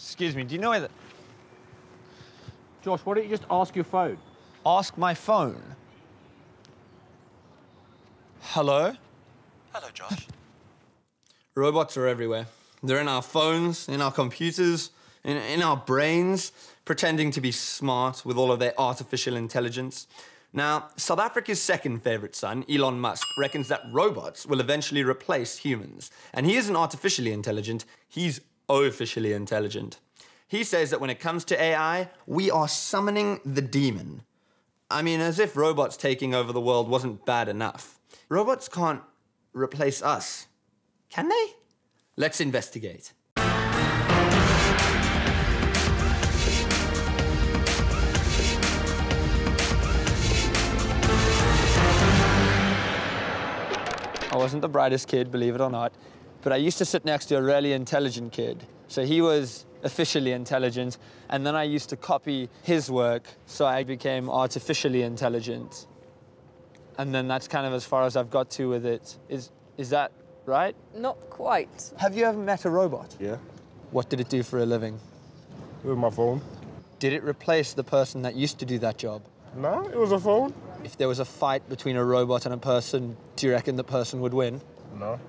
Excuse me, do you know where the... Josh, why don't you just ask your phone? Ask my phone? Hello? Hello, Josh. Robots are everywhere. They're in our phones, in our computers, in our brains, pretending to be smart with all of their artificial intelligence. Now, South Africa's second favourite son, Elon Musk, reckons that robots will eventually replace humans. And he isn't artificially intelligent, he's officially intelligent. He says that when it comes to AI, we are summoning the demon. I mean, as if robots taking over the world wasn't bad enough. Robots can't replace us, can they? Let's investigate. I wasn't the brightest kid, believe it or not, but I used to sit next to a really intelligent kid. So he was officially intelligent, and then I used to copy his work, so I became artificially intelligent. And then that's kind of as far as I've got to with it. Is that right? Not quite. Have you ever met a robot? Yeah. What did it do for a living? With my phone. Did it replace the person that used to do that job? No, it was a phone. If there was a fight between a robot and a person, do you reckon the person would win? No.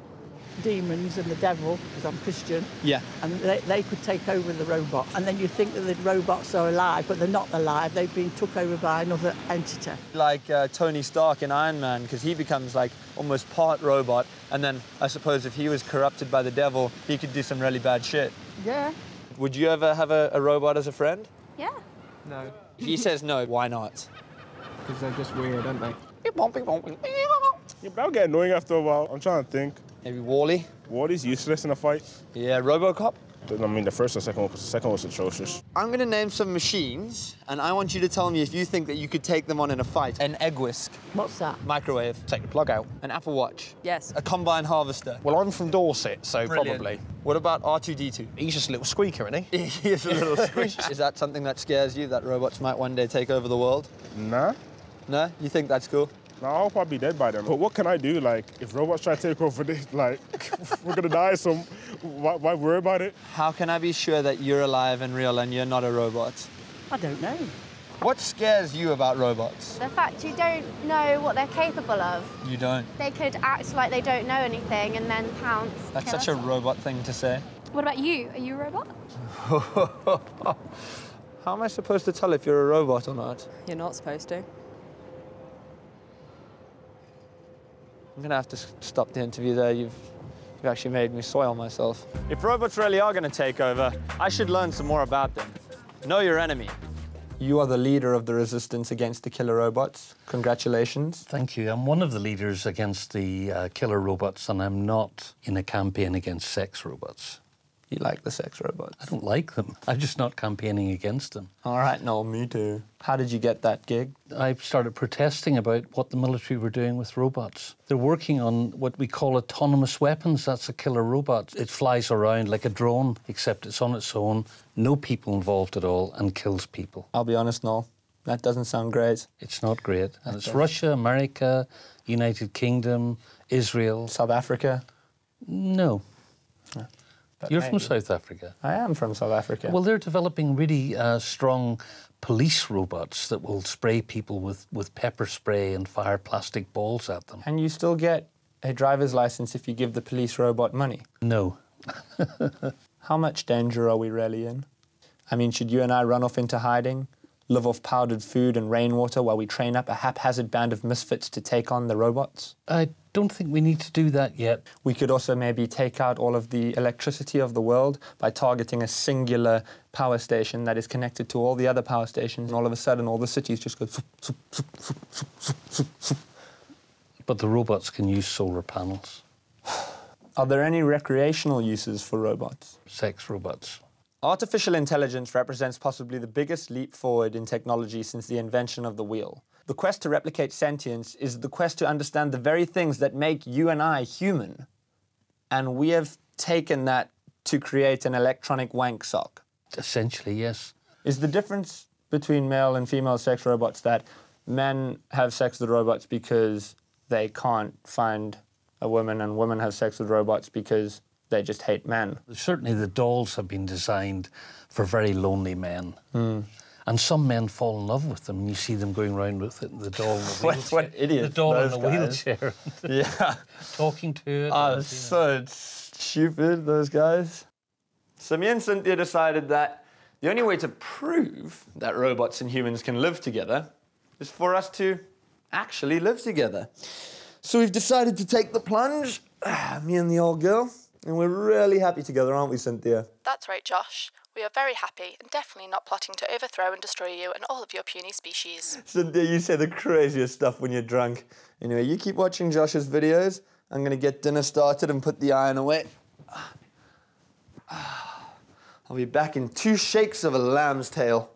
Demons and the devil, because I'm Christian. Yeah. And they could take over the robot. And then you think that the robots are alive, but they're not alive. They've been took over by another entity. Like Tony Stark in Iron Man, because he becomes like almost part robot. And then I suppose if he was corrupted by the devil, he could do some really bad shit. Yeah. Would you ever have a robot as a friend? Yeah. No. If he says no, why not? Because they're just weird, aren't they? Yeah, but I'll get annoying after a while. I'm trying to think. Maybe Wall-E? Wall-E's useless in a fight. Yeah, RoboCop? I mean, the first and second one, because the second one was atrocious. I'm going to name some machines, and I want you to tell me if you think that you could take them on in a fight. An egg whisk. What's that? Microwave. Take the plug out. An Apple Watch. Yes. A combine harvester. Well, I'm from Dorset, so Brilliant. probably. What about R2-D2? He's just a little squeaker, isn't he? He is a little squish. Is that something that scares you, that robots might one day take over the world? Nah. No? You think that's cool? No, I'll probably be dead by then. But what can I do? Like, if robots try to take over this, like, we're gonna die, so why worry about it? How can I be sure that you're alive and real and you're not a robot? I don't know. What scares you about robots? The fact you don't know what they're capable of. You don't. They could act like they don't know anything and then pounce. That's kill such us a all. robot thing to say. What about you? Are you a robot? How am I supposed to tell if you're a robot or not? You're not supposed to. I'm gonna have to stop the interview there. You've actually made me soil myself. If robots really are gonna take over, I should learn some more about them. Know your enemy. You are the leader of the resistance against the killer robots. Congratulations. Thank you. I'm one of the leaders against the killer robots, and I'm not in a campaign against sex robots. You like the sex robots? I don't like them. I'm just not campaigning against them. All right, no, me too. How did you get that gig? I started protesting about what the military were doing with robots. They're working on what we call autonomous weapons. That's a killer robot. It flies around like a drone, except it's on its own, no people involved at all, and kills people. I'll be honest, Noel, that doesn't sound great. It's not great. And it's Russia, America, United Kingdom, Israel. South Africa? No. You're maybe. from South Africa. I am from South Africa. Well, they're developing really strong police robots that will spray people with pepper spray and fire plastic balls at them. And you still get a driver's license if you give the police robot money? No. How much danger are we really in? I mean, should you and I run off into hiding, live off powdered food and rainwater while we train up a haphazard band of misfits to take on the robots? I don't think we need to do that yet. We could also maybe take out all of the electricity of the world by targeting a singular power station that is connected to all the other power stations, and all of a sudden all the cities just go... Zoop, zoop, zoop, zoop, zoop, zoop, zoop, zoop. But the robots can use solar panels. Are there any recreational uses for robots? Sex robots. Artificial intelligence represents possibly the biggest leap forward in technology since the invention of the wheel. The quest to replicate sentience is the quest to understand the very things that make you and I human. And we have taken that to create an electronic wank sock. Essentially, yes. Is the difference between male and female sex robots that men have sex with robots because they can't find a woman, and women have sex with robots because they just hate men. Certainly the dolls have been designed for very lonely men. And some men fall in love with them, and you see them going around with it, the doll in the wheelchair. What idiots, the doll in those the guys. wheelchair. Yeah. Talking to it. Oh, so stupid, those guys. So me and Cynthia decided that the only way to prove that robots and humans can live together is for us to actually live together. So we've decided to take the plunge, me and the old girl, and we're really happy together, aren't we, Cynthia? That's right, Josh. We are very happy and definitely not plotting to overthrow and destroy you and all of your puny species. Cynthia, you say the craziest stuff when you're drunk. Anyway, you keep watching Josh's videos. I'm going to get dinner started and put the iron away. I'll be back in 2 shakes of a lamb's tail.